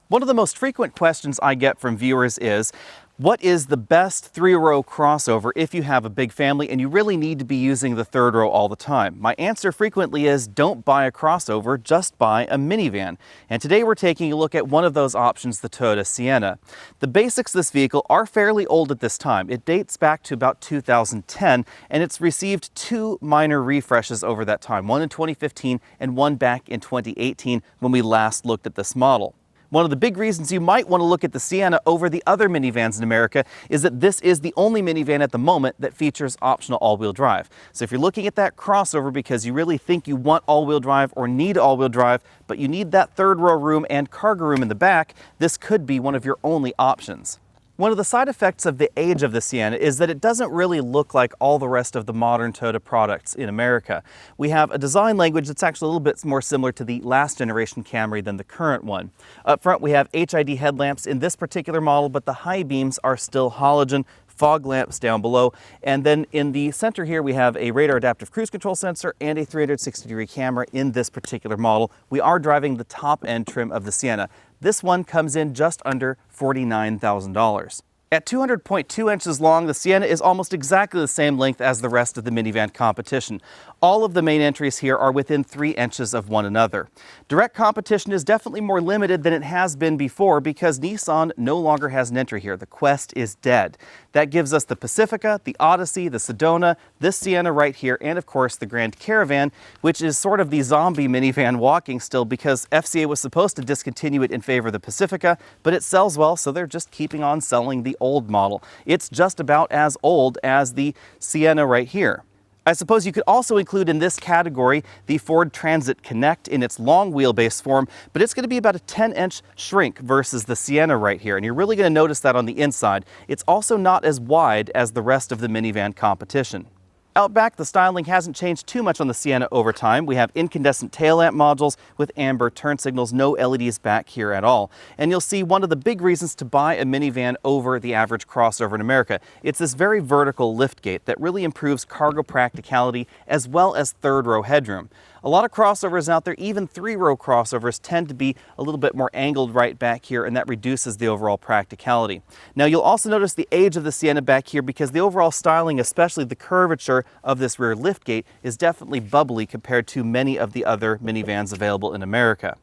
One of the most frequent questions I get from viewers is, what is the best three-row crossover if you have a big family and you really need to be using the third row all the time? My answer frequently is, don't buy a crossover, just buy a minivan. And today we're taking a look at one of those options, the Toyota Sienna. The basics of this vehicle are fairly old at this time. It dates back to about 2010, and it's received two minor refreshes over that time, one in 2015 and one back in 2018 when we last looked at this model. One of the big reasons you might want to look at the Sienna over the other minivans in America is that this is the only minivan at the moment that features optional all-wheel drive. So if you're looking at that crossover because you really think you want all-wheel drive or need all-wheel drive, but you need that third row room and cargo room in the back, this could be one of your only options. One of the side effects of the age of the Sienna is that it doesn't really look like all the rest of the modern Toyota products in America. We have a design language that's actually a little bit more similar to the last generation Camry than the current one. Up front we have HID headlamps in this particular model, but the high beams are still halogen, fog lamps down below, and then in the center here we have a radar adaptive cruise control sensor and a 360-degree camera in this particular model. We are driving the top end trim of the Sienna. This one comes in just under $49,000. At 200.2 inches long, the Sienna is almost exactly the same length as the rest of the minivan competition. All of the main entries here are within 3 inches of one another. Direct competition is definitely more limited than it has been before because Nissan no longer has an entry here. The Quest is dead. That gives us the Pacifica, the Odyssey, the Sedona, this Sienna right here, and of course the Grand Caravan, which is sort of the zombie minivan walking still because FCA was supposed to discontinue it in favor of the Pacifica, but it sells well, so they're just keeping on selling the old model. It's just about as old as the Sienna right here. I suppose you could also include in this category the Ford Transit Connect in its long wheelbase form, but it's going to be about a 10-inch shrink versus the Sienna right here, and you're really going to notice that on the inside. It's also not as wide as the rest of the minivan competition. Out back, the styling hasn't changed too much on the Sienna over time. We have incandescent tail lamp modules with amber turn signals, no LEDs back here at all. And you'll see one of the big reasons to buy a minivan over the average crossover in America. It's this very vertical liftgate that really improves cargo practicality as well as third row headroom. A lot of crossovers out there, even three-row crossovers, tend to be a little bit more angled right back here, and that reduces the overall practicality. Now, you'll also notice the age of the Sienna back here because the overall styling, especially the curvature of this rear liftgate, is definitely bubbly compared to many of the other minivans available in America.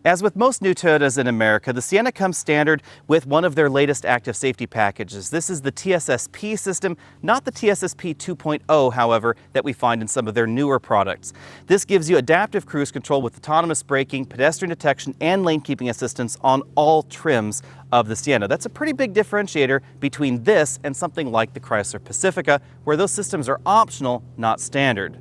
As with most new Toyotas in America, the Sienna comes standard with one of their latest active safety packages. This is the TSSP system, not the TSSP 2.0, however, that we find in some of their newer products. This gives you adaptive cruise control with autonomous braking, pedestrian detection, and lane keeping assistance on all trims of the Sienna. That's a pretty big differentiator between this and something like the Chrysler Pacifica, where those systems are optional, not standard.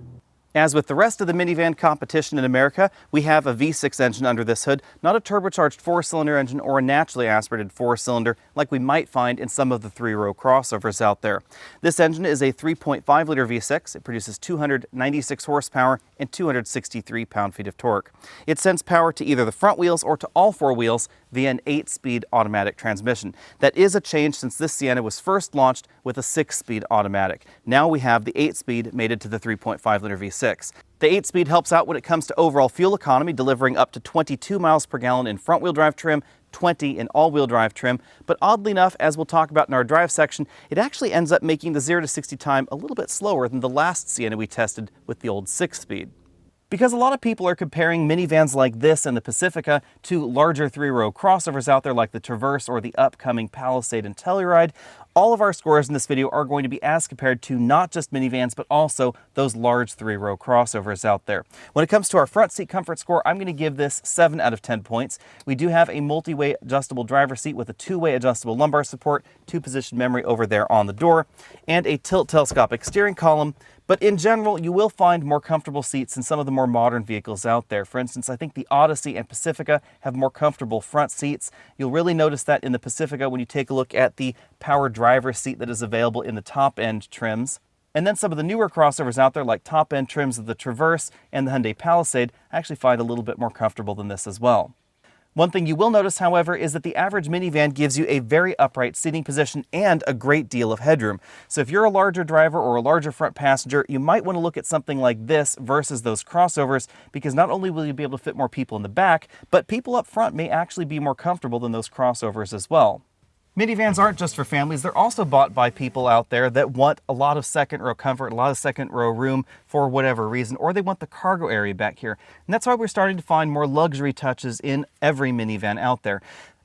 As with the rest of the minivan competition in America, we have a V6 engine under this hood, not a turbocharged 4-cylinder engine or a naturally aspirated 4-cylinder like we might find in some of the three-row crossovers out there. This engine is a 3.5-liter V6. It produces 296 horsepower and 263 pound-feet of torque. It sends power to either the front wheels or to all four wheels via an 8-speed automatic transmission. That is a change since this Sienna was first launched with a 6-speed automatic. Now we have the 8-speed mated to the 3.5-liter V6. The 8-speed helps out when it comes to overall fuel economy, delivering up to 22 miles per gallon in front-wheel drive trim, 20 in all-wheel drive trim, but oddly enough, as we'll talk about in our drive section, it actually ends up making the 0 to 60 time a little bit slower than the last Sienna we tested with the old 6-speed. Because a lot of people are comparing minivans like this and the Pacifica to larger three-row crossovers out there like the Traverse or the upcoming Palisade and Telluride, all of our scores in this video are going to be as compared to not just minivans, but also those large three-row crossovers out there. When it comes to our front seat comfort score, I'm going to give this 7 out of 10 points. We do have a multi-way adjustable driver's seat with a 2-way adjustable lumbar support, 2-position memory over there on the door, and a tilt telescopic steering column. But in general, you will find more comfortable seats in some of the more modern vehicles out there. For instance, I think the Odyssey and Pacifica have more comfortable front seats. You'll really notice that in the Pacifica when you take a look at the power driver's seat that is available in the top-end trims. And then some of the newer crossovers out there, like top-end trims of the Traverse and the Hyundai Palisade, I actually find a little bit more comfortable than this as well. One thing you will notice, however, is that the average minivan gives you a very upright seating position and a great deal of headroom. So if you're a larger driver or a larger front passenger, you might want to look at something like this versus those crossovers, because not only will you be able to fit more people in the back, but people up front may actually be more comfortable than those crossovers as well. Minivans aren't just for families, they're also bought by people out there that want a lot of second row comfort, a lot of second row room for whatever reason, or they want the cargo area back here. And that's why we're starting to find more luxury touches in every minivan out there.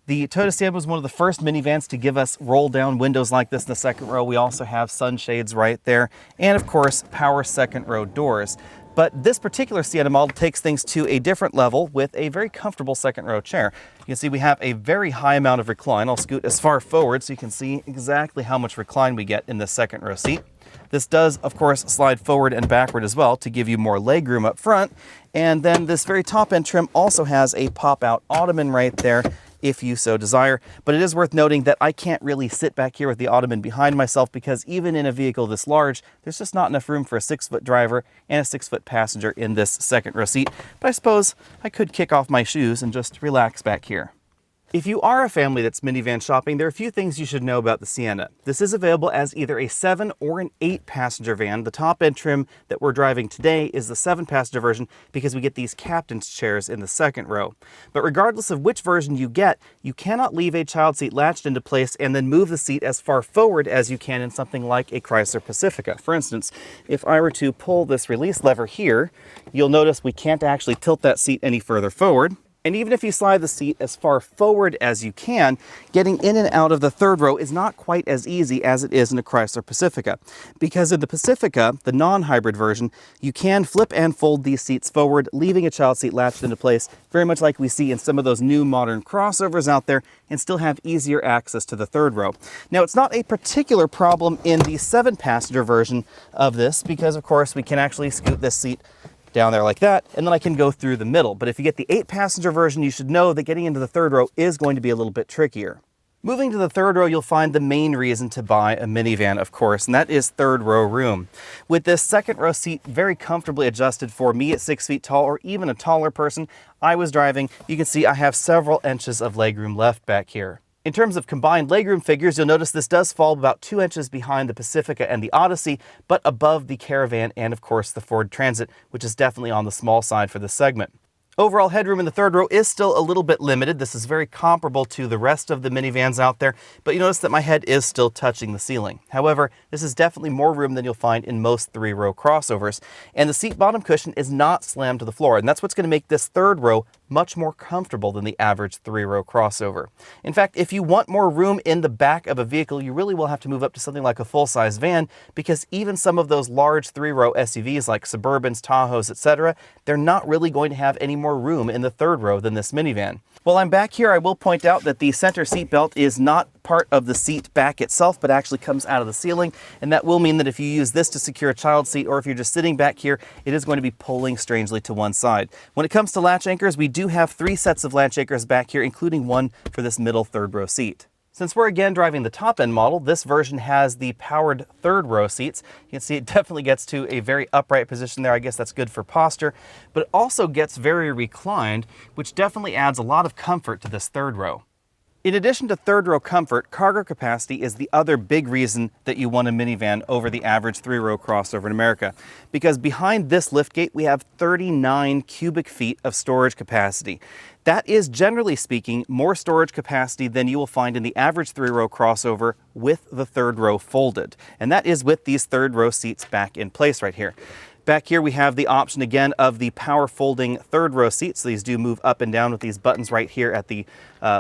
The Toyota Sienna was one of the first minivans to give us roll down windows like this in the second row. We also have sunshades right there, and of course, power second row doors. But this particular Sienna model takes things to a different level with a very comfortable second row chair. You can see we have a very high amount of recline. I'll scoot as far forward so you can see exactly how much recline we get in the second row seat. This does, of course, slide forward and backward as well to give you more legroom up front. And then this very top end trim also has a pop-out ottoman right there, if you so desire. But it is worth noting that I can't really sit back here with the ottoman behind myself, because even in a vehicle this large, there's just not enough room for a 6-foot driver and a 6-foot passenger in this second row seat. But I suppose I could kick off my shoes and just relax back here. If you are a family that's minivan shopping, there are a few things you should know about the Sienna. This is available as either a 7 or an 8 passenger van. The top end trim that we're driving today is the 7 passenger version, because we get these captain's chairs in the second row. But regardless of which version you get, you cannot leave a child seat latched into place and then move the seat as far forward as you can in something like a Chrysler Pacifica. For instance, if I were to pull this release lever here, you'll notice we can't actually tilt that seat any further forward. And even if you slide the seat as far forward as you can, getting in and out of the third row is not quite as easy as it is in a Chrysler Pacifica. Because in the Pacifica, the non-hybrid version, you can flip and fold these seats forward, leaving a child seat latched into place, very much like we see in some of those new modern crossovers out there, and still have easier access to the third row. Now, it's not a particular problem in the 7-passenger version of this, because of course we can actually scoot this seat down there like that, and then I can go through the middle. But if you get the 8-passenger version, you should know that getting into the third row is going to be a little bit trickier. Moving to the third row, you'll find the main reason to buy a minivan, of course, and that is third row room. With this second row seat very comfortably adjusted for me at 6 feet tall, or even a taller person, I was driving, you can see I have several inches of legroom left back here. In terms of combined legroom figures, you'll notice this does fall about 2 inches behind the Pacifica and the Odyssey, but above the Caravan and, of course, the Ford Transit, which is definitely on the small side for this segment. Overall headroom in the third row is still a little bit limited. This is very comparable to the rest of the minivans out there, but you notice that my head is still touching the ceiling. However, this is definitely more room than you'll find in most 3-row crossovers, and the seat bottom cushion is not slammed to the floor, and that's what's going to make this third row much more comfortable than the average 3-row crossover. In fact, if you want more room in the back of a vehicle, you really will have to move up to something like a full-size van, because even some of those large 3-row SUVs like Suburbans, Tahoes, etc., they're not really going to have any more room in the third row than this minivan. While I'm back here, I will point out that the center seat belt is not part of the seat back itself, but actually comes out of the ceiling, and that will mean that if you use this to secure a child seat, or if you're just sitting back here, it is going to be pulling strangely to one side. When it comes to latch anchors, we do have 3 sets of latch anchors back here, including one for this middle third row seat. Since we're again driving the top end model, this version has the powered third row seats. You can see it definitely gets to a very upright position there. I guess that's good for posture, but it also gets very reclined, which definitely adds a lot of comfort to this third row. In addition to third row comfort, cargo capacity is the other big reason that you want a minivan over the average 3-row crossover in America. Because behind this liftgate, we have 39 cubic feet of storage capacity. That is, generally speaking, more storage capacity than you will find in the average 3-row crossover with the third row folded. And that is with these third row seats back in place right here. Back here we have the option again of the power folding third row seats. So these do move up and down with these buttons right here at the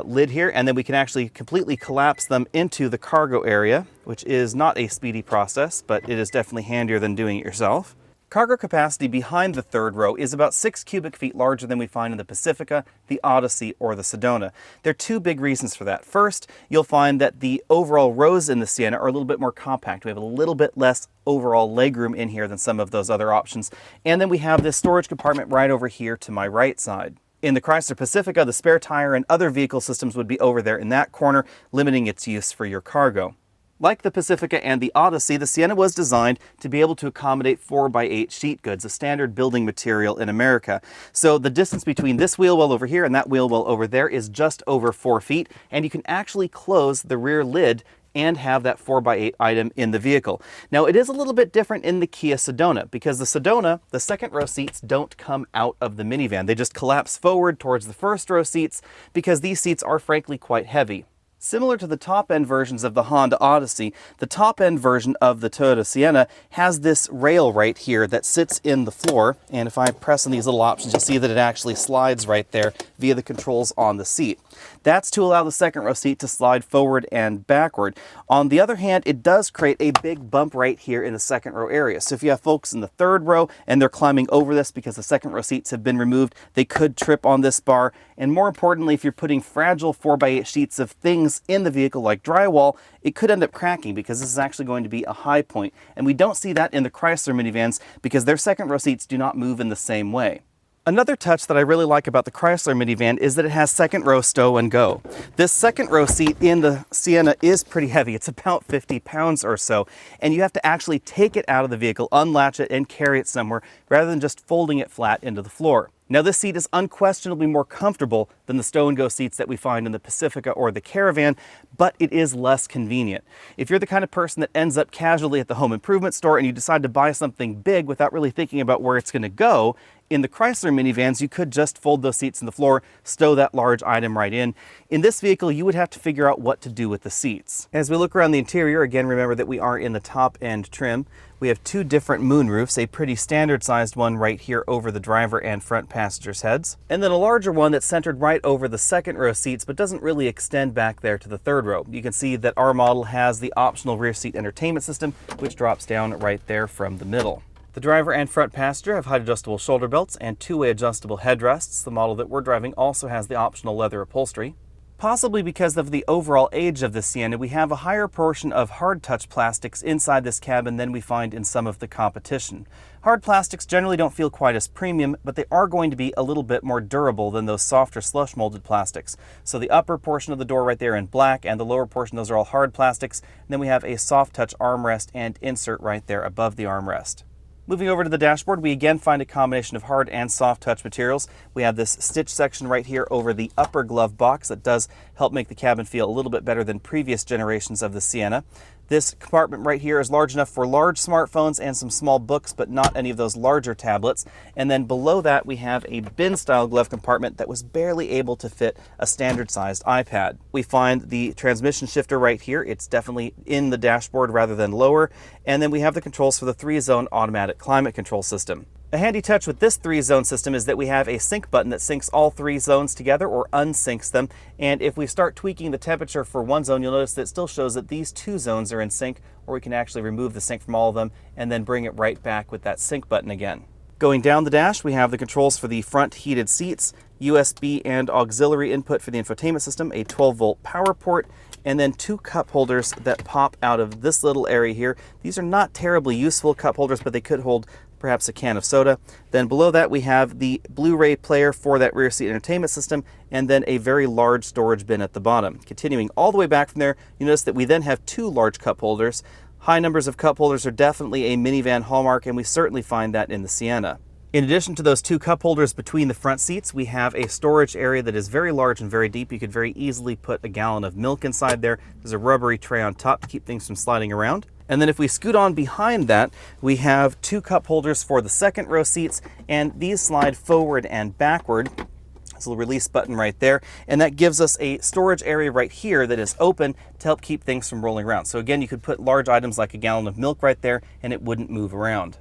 lid here, and then we can actually completely collapse them into the cargo area, which is not a speedy process, but it is definitely handier than doing it yourself. Cargo capacity behind the third row is about 6 cubic feet larger than we find in the Pacifica, the Odyssey, or the Sedona. There are 2 big reasons for that. First, you'll find that the overall rows in the Sienna are a little bit more compact. We have a little bit less overall legroom in here than some of those other options. And then we have this storage compartment right over here to my right side. In the Chrysler Pacifica, the spare tire and other vehicle systems would be over there in that corner, limiting its use for your cargo. Like the Pacifica and the Odyssey, the Sienna was designed to be able to accommodate 4x8 sheet goods, a standard building material in America. So the distance between this wheel well over here and that wheel well over there is just over 4 feet, and you can actually close the rear lid and have that 4x8 item in the vehicle. Now, it is a little bit different in the Kia Sedona, because the Sedona, the second row seats don't come out of the minivan. They just collapse forward towards the first row seats because these seats are frankly quite heavy. Similar to the top-end versions of the Honda Odyssey, the top-end version of the Toyota Sienna has this rail right here that sits in the floor, and if I press on these little options, you'll see that it actually slides right there via the controls on the seat. That's to allow the second row seat to slide forward and backward. On the other hand, it does create a big bump right here in the second row area. So if you have folks in the third row and they're climbing over this because the second row seats have been removed, they could trip on this bar. And more importantly, if you're putting fragile 4x8 sheets of things in the vehicle like drywall, it could end up cracking because this is actually going to be a high point. And we don't see that in the Chrysler minivans because their second row seats do not move in the same way. Another touch that I really like about the Chrysler minivan is that it has second row stow and go. This second row seat in the Sienna is pretty heavy. It's about 50 pounds or so, and you have to actually take it out of the vehicle, unlatch it, and carry it somewhere rather than just folding it flat into the floor. Now, this seat is unquestionably more comfortable than the stow and go seats that we find in the Pacifica or the Caravan, but it is less convenient. If you're the kind of person that ends up casually at the home improvement store and you decide to buy something big without really thinking about where it's going to go, in the Chrysler minivans, you could just fold those seats in the floor, stow that large item right in. In this vehicle, you would have to figure out what to do with the seats. As we look around the interior, again, remember that we are in the top-end trim. We have two different moonroofs, a pretty standard-sized one right here over the driver and front passengers' heads, and then a larger one that's centered right over the second row seats but doesn't really extend back there to the third row. You can see that our model has the optional rear seat entertainment system, which drops down right there from the middle. The driver and front passenger have height adjustable shoulder belts and two-way adjustable headrests. The model that we're driving also has the optional leather upholstery. Possibly because of the overall age of the Sienna, we have a higher portion of hard touch plastics inside this cabin than we find in some of the competition. Hard plastics generally don't feel quite as premium, but they are going to be a little bit more durable than those softer slush molded plastics. So the upper portion of the door right there in black and the lower portion, those are all hard plastics. And then we have a soft touch armrest and insert right there above the armrest. Moving over to the dashboard, we again find a combination of hard and soft touch materials. We have this stitch section right here over the upper glove box that does help make the cabin feel a little bit better than previous generations of the Sienna. This compartment right here is large enough for large smartphones and some small books, but not any of those larger tablets. And then below that, we have a bin-style glove compartment that was barely able to fit a standard-sized iPad. We find the transmission shifter right here. It's definitely in the dashboard rather than lower. And then we have the controls for the 3-zone automatic climate control system. A handy touch with this 3-zone system is that we have a sync button that syncs all 3 zones together or unsyncs them. And if we start tweaking the temperature for one zone, you'll notice that it still shows that these 2 zones are in sync, or we can actually remove the sync from all of them and then bring it right back with that sync button again. Going down the dash, we have the controls for the front heated seats, USB and auxiliary input for the infotainment system, a 12-volt power port, and then 2 cup holders that pop out of this little area here. These are not terribly useful cup holders, but they could hold perhaps a can of soda. Then below that, we have the Blu-ray player for that rear seat entertainment system, and then a very large storage bin at the bottom. Continuing all the way back from there, you notice that we then have 2 large cup holders. High numbers of cup holders are definitely a minivan hallmark, and we certainly find that in the Sienna. In addition to those 2 cup holders between the front seats, we have a storage area that is very large and very deep. You could very easily put a gallon of milk inside there. There's a rubbery tray on top to keep things from sliding around. And then if we scoot on behind that, we have 2 cup holders for the second row seats, and these slide forward and backward. There's a little release button right there, and that gives us a storage area right here that is open to help keep things from rolling around. So again, you could put large items like a gallon of milk right there, and it wouldn't move around.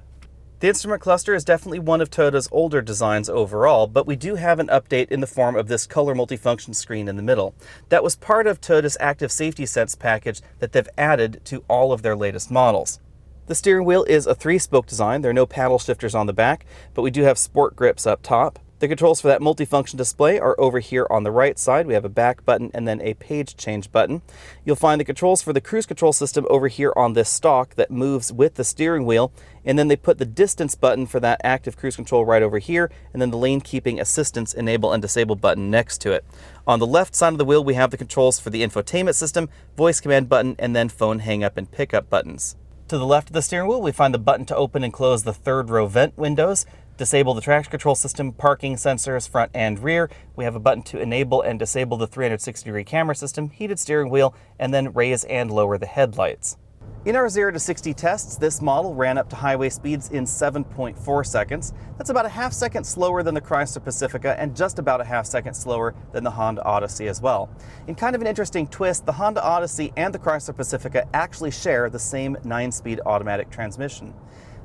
The instrument cluster is definitely one of Toyota's older designs overall, but we do have an update in the form of this color multifunction screen in the middle. That was part of Toyota's Active Safety Sense package that they've added to all of their latest models. The steering wheel is a 3-spoke design. There are no paddle shifters on the back, but we do have sport grips up top. The controls for that multifunction display are over here on the right side. We have a back button and then a page change button. You'll find the controls for the cruise control system over here on this stalk that moves with the steering wheel. And then they put the distance button for that active cruise control right over here, and then the lane keeping assistance enable and disable button next to it. On the left side of the wheel, we have the controls for the infotainment system, voice command button, and then phone hang up and pickup buttons. To the left of the steering wheel, we find the button to open and close the third row vent windows, disable the traction control system, parking sensors, front and rear. We have a button to enable and disable the 360-degree camera system, heated steering wheel, and then raise and lower the headlights. In our 0 to 60 tests, this model ran up to highway speeds in 7.4 seconds. That's about a half second slower than the Chrysler Pacifica and just about a half second slower than the Honda Odyssey as well. In kind of an interesting twist, the Honda Odyssey and the Chrysler Pacifica actually share the same 9-speed automatic transmission.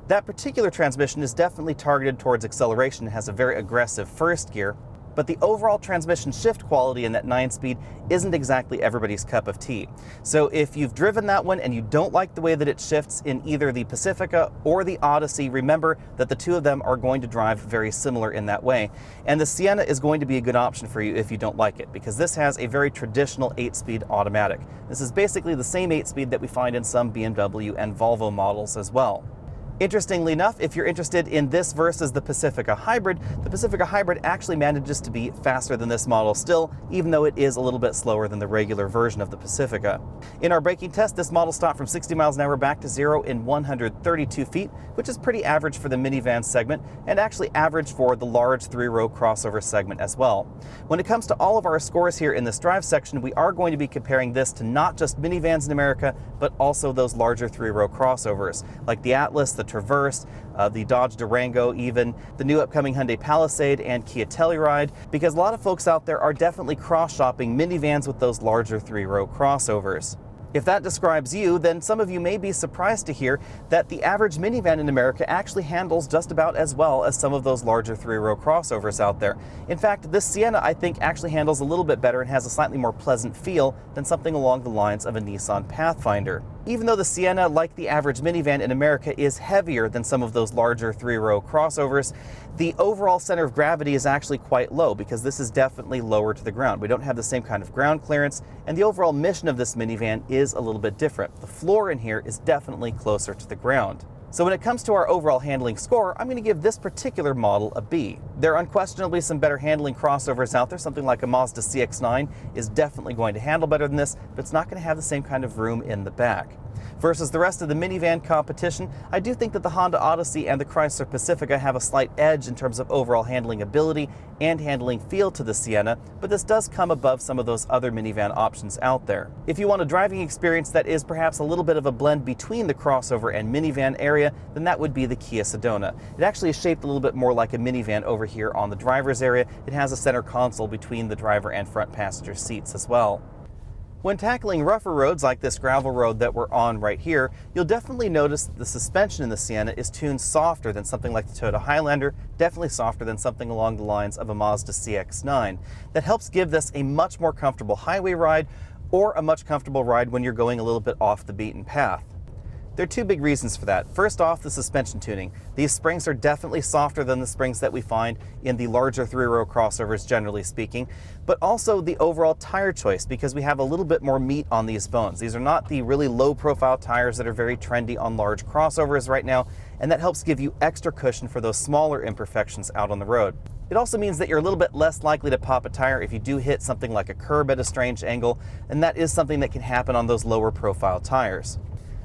That particular transmission is definitely targeted towards acceleration and has a very aggressive first gear, but the overall transmission shift quality in that 9-speed isn't exactly everybody's cup of tea. So if you've driven that one and you don't like the way that it shifts in either the Pacifica or the Odyssey, remember that the two of them are going to drive very similar in that way. And the Sienna is going to be a good option for you if you don't like it, because this has a very traditional 8-speed automatic. This is basically the same 8-speed that we find in some BMW and Volvo models as well. Interestingly enough, if you're interested in this versus the Pacifica Hybrid, the Pacifica Hybrid actually manages to be faster than this model still, even though it is a little bit slower than the regular version of the Pacifica. In our braking test, this model stopped from 60 miles an hour back to 0 in 132 feet, which is pretty average for the minivan segment, and actually average for the large 3-row crossover segment as well. When it comes to all of our scores here in this drive section, we are going to be comparing this to not just minivans in America, but also those larger 3-row crossovers, like the Atlas, the Traverse, the Dodge Durango, even the new upcoming Hyundai Palisade and Kia Telluride, because a lot of folks out there are definitely cross-shopping minivans with those larger 3-row crossovers. If that describes you, then some of you may be surprised to hear that the average minivan in America actually handles just about as well as some of those larger 3-row crossovers out there. In fact, this Sienna, I think, actually handles a little bit better and has a slightly more pleasant feel than something along the lines of a Nissan Pathfinder. Even though the Sienna, like the average minivan in America, is heavier than some of those larger 3-row crossovers, the overall center of gravity is actually quite low because this is definitely lower to the ground. We don't have the same kind of ground clearance, and the overall mission of this minivan is a little bit different. The floor in here is definitely closer to the ground. So when it comes to our overall handling score, I'm going to give this particular model a B. There are unquestionably some better handling crossovers out there. Something like a Mazda CX-9 is definitely going to handle better than this, but it's not going to have the same kind of room in the back. Versus the rest of the minivan competition, I do think that the Honda Odyssey and the Chrysler Pacifica have a slight edge in terms of overall handling ability and handling feel to the Sienna, but this does come above some of those other minivan options out there. If you want a driving experience that is perhaps a little bit of a blend between the crossover and minivan area, then that would be the Kia Sedona. It actually is shaped a little bit more like a minivan over here on the driver's area. It has a center console between the driver and front passenger seats as well. When tackling rougher roads like this gravel road that we're on right here, you'll definitely notice that the suspension in the Sienna is tuned softer than something like the Toyota Highlander, definitely softer than something along the lines of a Mazda CX-9. That helps give this a much more comfortable highway ride or a much comfortable ride when you're going a little bit off the beaten path. There are two big reasons for that. First off, the suspension tuning. These springs are definitely softer than the springs that we find in the larger 3-row crossovers, generally speaking, but also the overall tire choice, because we have a little bit more meat on these bones. These are not the really low-profile tires that are very trendy on large crossovers right now, and that helps give you extra cushion for those smaller imperfections out on the road. It also means that you're a little bit less likely to pop a tire if you do hit something like a curb at a strange angle, and that is something that can happen on those lower-profile tires.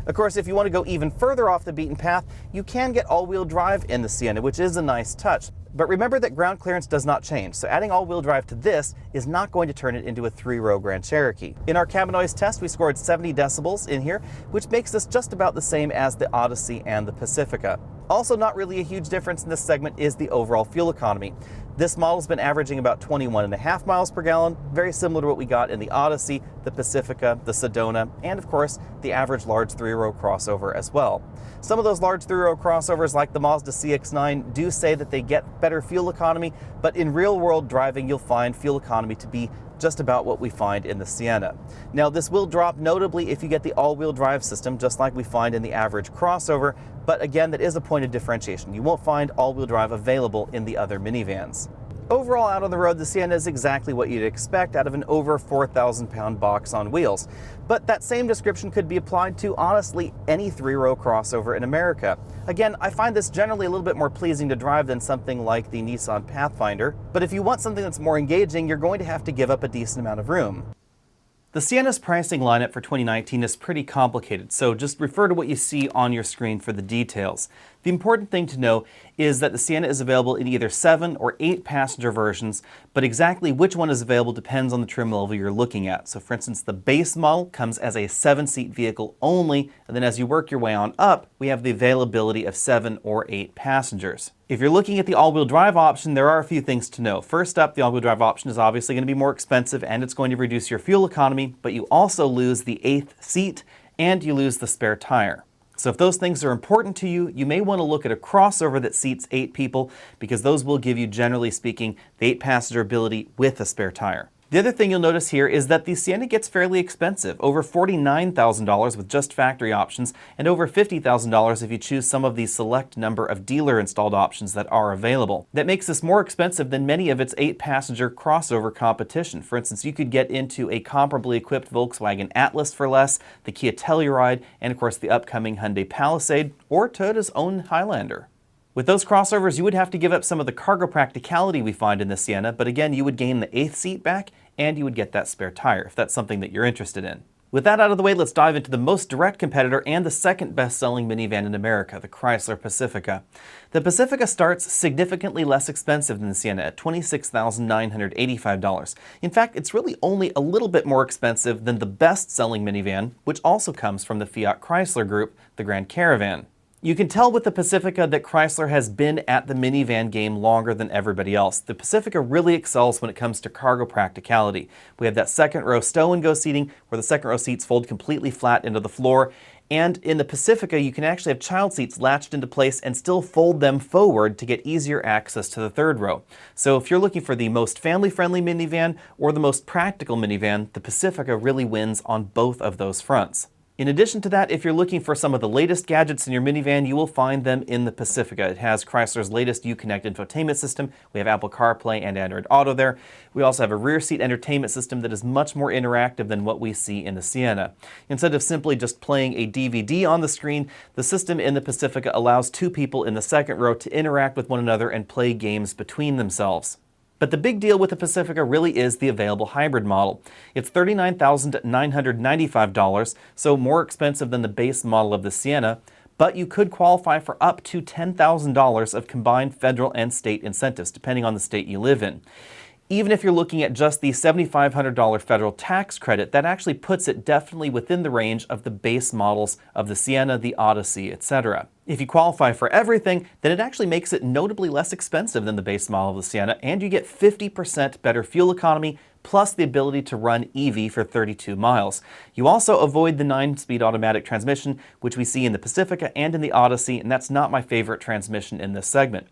Of course, if you want to go even further off the beaten path, you can get all-wheel drive in the Sienna, which is a nice touch. But remember that ground clearance does not change, so adding all-wheel drive to this is not going to turn it into a 3-row Grand Cherokee. In our cabin noise test, we scored 70 decibels in here, which makes this just about the same as the Odyssey and the Pacifica. Also, not really a huge difference in this segment is the overall fuel economy. This model's been averaging about 21.5 miles per gallon, very similar to what we got in the Odyssey, the Pacifica, the Sedona, and of course, the average large 3-row crossover as well. Some of those large 3-row crossovers like the Mazda CX-9 do say that they get better fuel economy, but in real-world driving, you'll find fuel economy to be just about what we find in the Sienna. Now, this will drop notably if you get the all-wheel drive system, just like we find in the average crossover, but again, that is a point of differentiation. You won't find all-wheel drive available in the other minivans. Overall, out on the road, the Sienna is exactly what you'd expect out of an over 4,000-pound box on wheels. But that same description could be applied to, honestly, any three-row crossover in America. Again, I find this generally a little bit more pleasing to drive than something like the Nissan Pathfinder, but if you want something that's more engaging, you're going to have to give up a decent amount of room. The Sienna's pricing lineup for 2019 is pretty complicated, so just refer to what you see on your screen for the details. The important thing to know is that the Sienna is available in either 7 or 8 passenger versions, but exactly which one is available depends on the trim level you're looking at. So for instance, the base model comes as a 7-seat vehicle only, and then as you work your way on up, we have the availability of 7 or 8 passengers. If you're looking at the all-wheel drive option, there are a few things to know. First up, the all-wheel drive option is obviously going to be more expensive and it's going to reduce your fuel economy, but you also lose the 8th seat and you lose the spare tire. So if those things are important to you, you may want to look at a crossover that seats 8 people because those will give you, generally speaking, the 8-passenger ability with a spare tire. The other thing you'll notice here is that the Sienna gets fairly expensive, over $49,000 with just factory options, and over $50,000 if you choose some of the select number of dealer-installed options that are available. That makes this more expensive than many of its 8-passenger crossover competition. For instance, you could get into a comparably equipped Volkswagen Atlas for less, the Kia Telluride, and of course the upcoming Hyundai Palisade, or Toyota's own Highlander. With those crossovers, you would have to give up some of the cargo practicality we find in the Sienna, but again, you would gain the 8th seat back and you would get that spare tire if that's something that you're interested in. With that out of the way, let's dive into the most direct competitor and the second best-selling minivan in America, the Chrysler Pacifica. The Pacifica starts significantly less expensive than the Sienna at $26,985. In fact, it's really only a little bit more expensive than the best-selling minivan, which also comes from the Fiat Chrysler group, the Grand Caravan. You can tell with the Pacifica that Chrysler has been at the minivan game longer than everybody else. The Pacifica really excels when it comes to cargo practicality. We have that second row stow-and-go seating where the second row seats fold completely flat into the floor. And in the Pacifica, you can actually have child seats latched into place and still fold them forward to get easier access to the third row. So if you're looking for the most family-friendly minivan or the most practical minivan, the Pacifica really wins on both of those fronts. In addition to that, if you're looking for some of the latest gadgets in your minivan, you will find them in the Pacifica. It has Chrysler's latest Uconnect infotainment system. We have Apple CarPlay and Android Auto there. We also have a rear seat entertainment system that is much more interactive than what we see in the Sienna. Instead of simply just playing a DVD on the screen, the system in the Pacifica allows 2 people in the second row to interact with one another and play games between themselves. But the big deal with the Pacifica really is the available hybrid model. It's $39,995, so more expensive than the base model of the Sienna, but you could qualify for up to $10,000 of combined federal and state incentives, depending on the state you live in. Even if you're looking at just the $7,500 federal tax credit, that actually puts it definitely within the range of the base models of the Sienna, the Odyssey, etc. If you qualify for everything, then it actually makes it notably less expensive than the base model of the Sienna, and you get 50% better fuel economy, plus the ability to run EV for 32 miles. You also avoid the 9-speed automatic transmission, which we see in the Pacifica and in the Odyssey, and that's not my favorite transmission in this segment.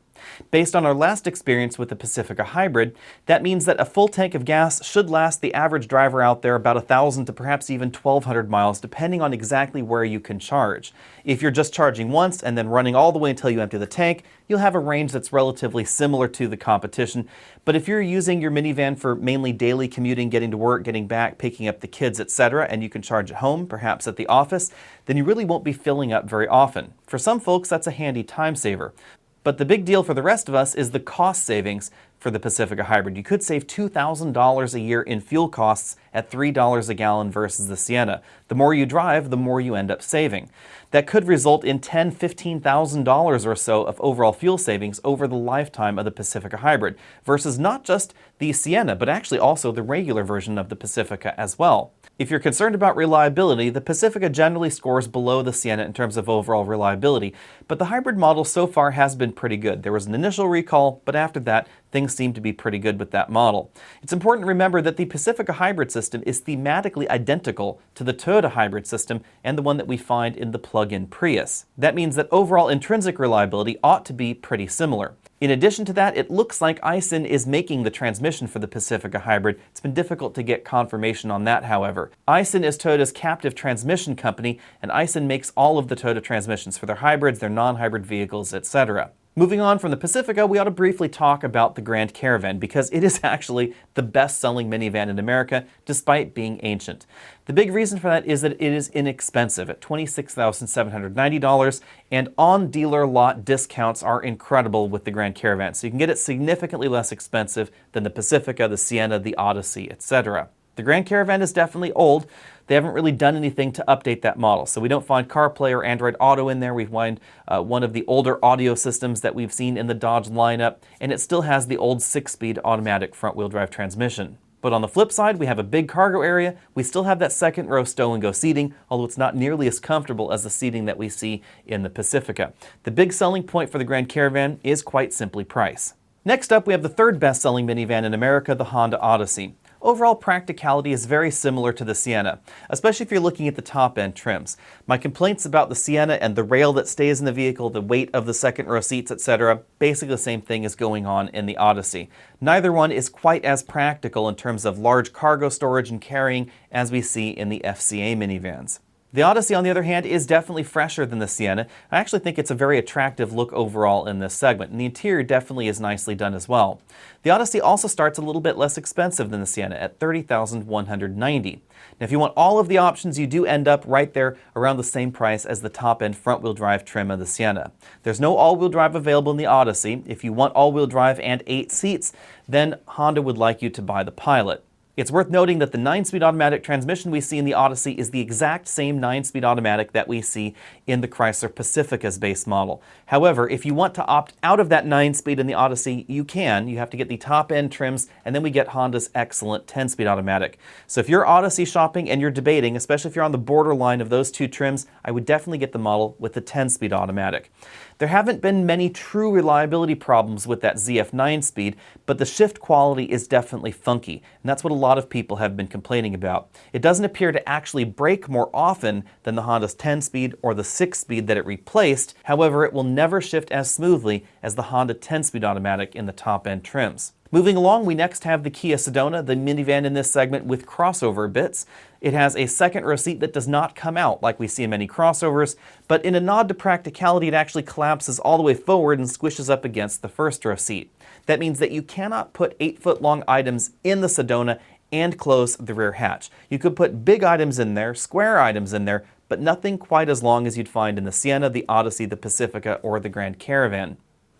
Based on our last experience with the Pacifica Hybrid, that means that a full tank of gas should last the average driver out there about 1,000 to perhaps even 1,200 miles, depending on exactly where you can charge. If you're just charging once and then running all the way until you empty the tank, you'll have a range that's relatively similar to the competition. But if you're using your minivan for mainly daily commuting, getting to work, getting back, picking up the kids, etc., and you can charge at home, perhaps at the office, then you really won't be filling up very often. For some folks, that's a handy time saver. But the big deal for the rest of us is the cost savings for the Pacifica Hybrid. You could save $2,000 a year in fuel costs at $3 a gallon versus the Sienna. The more you drive, the more you end up saving. That could result in $10,000, $15,000 or so of overall fuel savings over the lifetime of the Pacifica Hybrid, versus not just the Sienna, but actually also the regular version of the Pacifica as well. If you're concerned about reliability, the Pacifica generally scores below the Sienna in terms of overall reliability, but the hybrid model so far has been pretty good. There was an initial recall, but after that, things seem to be pretty good with that model. It's important to remember that the Pacifica hybrid system is thematically identical to the Toyota hybrid system and the one that we find in the plug-in Prius. That means that overall intrinsic reliability ought to be pretty similar. In addition to that, it looks like Aisin is making the transmission for the Pacifica Hybrid. It's been difficult to get confirmation on that, however. Aisin is Toyota's captive transmission company, and Aisin makes all of the Toyota transmissions for their hybrids, their non-hybrid vehicles, etc. Moving on from the Pacifica, we ought to briefly talk about the Grand Caravan because it is actually the best-selling minivan in America despite being ancient. The big reason for that is that it is inexpensive at $26,790, and on-dealer lot discounts are incredible with the Grand Caravan, so you can get it significantly less expensive than the Pacifica, the Sienna, the Odyssey, etc. The Grand Caravan is definitely old. They haven't really done anything to update that model, so we don't find CarPlay or Android Auto in there. We find one of the older audio systems that we've seen in the Dodge lineup, and it still has the old 6-speed automatic front-wheel drive transmission. But on the flip side, we have a big cargo area. We still have that second row stow-and-go seating, although it's not nearly as comfortable as the seating that we see in the Pacifica. The big selling point for the Grand Caravan is quite simply price. Next up, we have the third best-selling minivan in America, the Honda Odyssey. Overall practicality is very similar to the Sienna, especially if you're looking at the top-end trims. My complaints about the Sienna and the rail that stays in the vehicle, the weight of the second row seats, etc., basically the same thing is going on in the Odyssey. Neither one is quite as practical in terms of large cargo storage and carrying as we see in the FCA minivans. The Odyssey, on the other hand, is definitely fresher than the Sienna. I actually think it's a very attractive look overall in this segment, and the interior definitely is nicely done as well. The Odyssey also starts a little bit less expensive than the Sienna at $30,190. Now, if you want all of the options, you do end up right there around the same price as the top-end front-wheel drive trim of the Sienna. There's no all-wheel drive available in the Odyssey. If you want all-wheel drive and 8 seats, then Honda would like you to buy the Pilot. It's worth noting that the 9-speed automatic transmission we see in the Odyssey is the exact same 9-speed automatic that we see in the Chrysler Pacifica's base model. However, if you want to opt out of that 9-speed in the Odyssey, you can. You have to get the top-end trims, and then we get Honda's excellent 10-speed automatic. So if you're Odyssey shopping and you're debating, especially if you're on the borderline of those two trims, I would definitely get the model with the 10-speed automatic. There haven't been many true reliability problems with that ZF 9-speed, but the shift quality is definitely funky, and that's what a lot of people have been complaining about. It doesn't appear to actually brake more often than the Honda's 10-speed or the 6-speed that it replaced. However, it will never shift as smoothly as the Honda 10-speed automatic in the top-end trims. Moving along, we next have the Kia Sedona, the minivan in this segment with crossover bits. It has a second row seat that does not come out like we see in many crossovers, but in a nod to practicality, it actually collapses all the way forward and squishes up against the first row seat. That means that you cannot put 8-foot-long items in the Sedona and close the rear hatch. You could put big items in there, square items in there, but nothing quite as long as you'd find in the Sienna, the Odyssey, the Pacifica, or the Grand Caravan.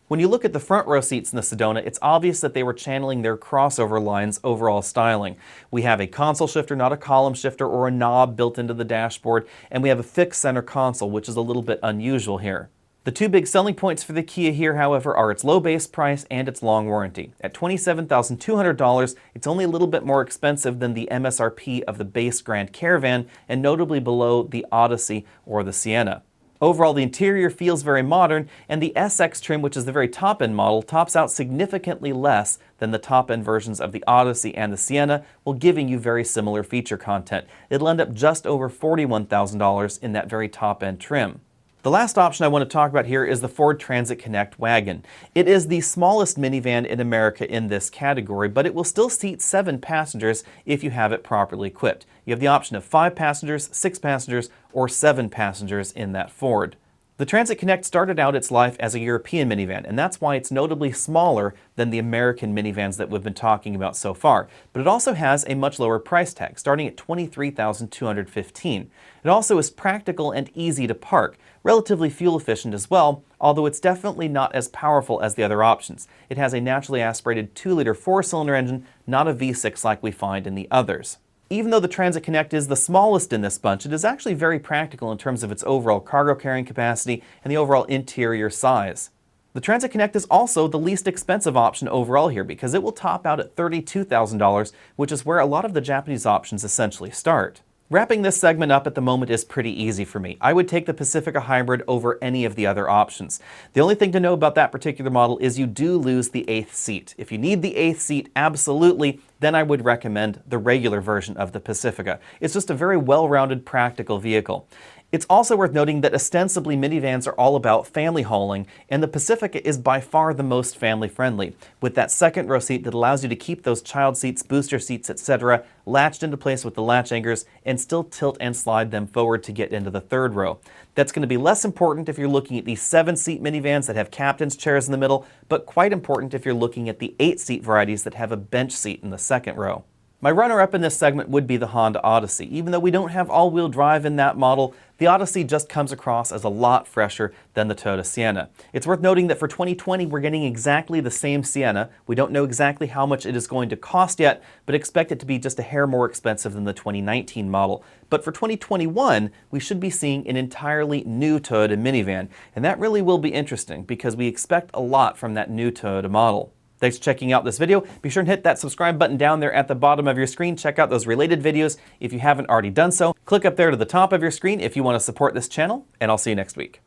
When you look at the front row seats in the Sedona, it's obvious that they were channeling their crossover line's overall styling. We have a console shifter, not a column shifter or a knob built into the dashboard, and we have a fixed center console, which is a little bit unusual here. The two big selling points for the Kia here, however, are its low base price and its long warranty. At $27,200, it's only a little bit more expensive than the MSRP of the base Grand Caravan, and notably below the Odyssey or the Sienna. Overall, the interior feels very modern, and the SX trim, which is the very top-end model, tops out significantly less than the top-end versions of the Odyssey and the Sienna, while giving you very similar feature content. It'll end up just over $41,000 in that very top-end trim. The last option I want to talk about here is the Ford Transit Connect wagon. It is the smallest minivan in America in this category, but it will still seat 7 passengers if you have it properly equipped. You have the option of 5 passengers, 6 passengers, or 7 passengers in that Ford. The Transit Connect started out its life as a European minivan, and that's why it's notably smaller than the American minivans that we've been talking about so far. But it also has a much lower price tag, starting at $23,215. It also is practical and easy to park, relatively fuel efficient as well, although it's definitely not as powerful as the other options. It has a naturally aspirated 2-liter 4-cylinder engine, not a V6 like we find in the others. Even though the Transit Connect is the smallest in this bunch, it is actually very practical in terms of its overall cargo carrying capacity and the overall interior size. The Transit Connect is also the least expensive option overall here because it will top out at $32,000, which is where a lot of the Japanese options essentially start. Wrapping this segment up at the moment is pretty easy for me. I would take the Pacifica Hybrid over any of the other options. The only thing to know about that particular model is you do lose the 8th seat. If you need the 8th seat, absolutely, then I would recommend the regular version of the Pacifica. It's just a very well-rounded, practical vehicle. It's also worth noting that ostensibly minivans are all about family hauling, and the Pacifica is by far the most family friendly, with that second row seat that allows you to keep those child seats, booster seats, etc. latched into place with the latch anchors and still tilt and slide them forward to get into the third row. That's going to be less important if you're looking at these 7-seat minivans that have captain's chairs in the middle, but quite important if you're looking at the 8-seat varieties that have a bench seat in the second row. My runner-up in this segment would be the Honda Odyssey. Even though we don't have all-wheel drive in that model, the Odyssey just comes across as a lot fresher than the Toyota Sienna. It's worth noting that for 2020, we're getting exactly the same Sienna. We don't know exactly how much it is going to cost yet, but expect it to be just a hair more expensive than the 2019 model. But for 2021, we should be seeing an entirely new Toyota minivan, and that really will be interesting because we expect a lot from that new Toyota model. Thanks for checking out this video. Be sure and hit that subscribe button down there at the bottom of your screen. Check out those related videos if you haven't already done so. Click up there to the top of your screen if you want to support this channel, and I'll see you next week.